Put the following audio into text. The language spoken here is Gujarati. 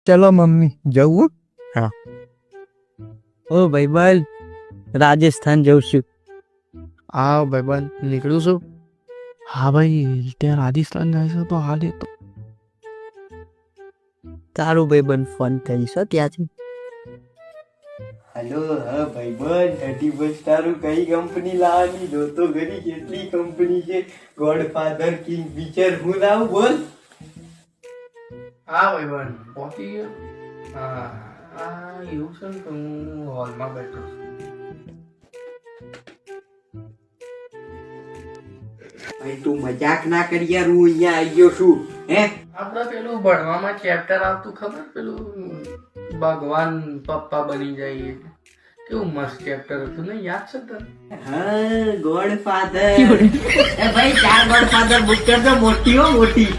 ચલો મમ્મી જવું. હા. ઓ ભાઈબંધ, રાજસ્થાન જઉં છું. હા ભાઈબંધ, નીકળું છું. હા ભાઈ, ત્યાં રાજસ્થાન જાય છે તો હાલ તો તારું ભાઈબંધ ફોન કરીશ હો ત્યાંથી. હેલો, હા ભાઈબંધ, 31 તારું કઈ કંપની લાવવાની? જો તો ઘણી કેટલી કંપની છે. ગોડફાધર, કિંગ ફીચર, હું લાવું બોલ? હા ભાઈબંધ, પહોંચી ગયો. હા હા, એવું છે ને તો હું હોલમાં બેઠો છું. ભાઈ તું મજાક ના કરી યાર, હું અહીંયા આવી ગયો છું. હે આપણે પેલું ભણવામાં ચેપ્ટર આવતું ખબર, પેલું ભગવાન પપ્પા બની જાય એ. કેવું મસ્ત ચેપ્ટર હતું ને, યાદ છે તને? હા, ગોડફાધર. એ ભાઈ 4 ગોડફાધર બુક કરજો, મોટી હો મોટી.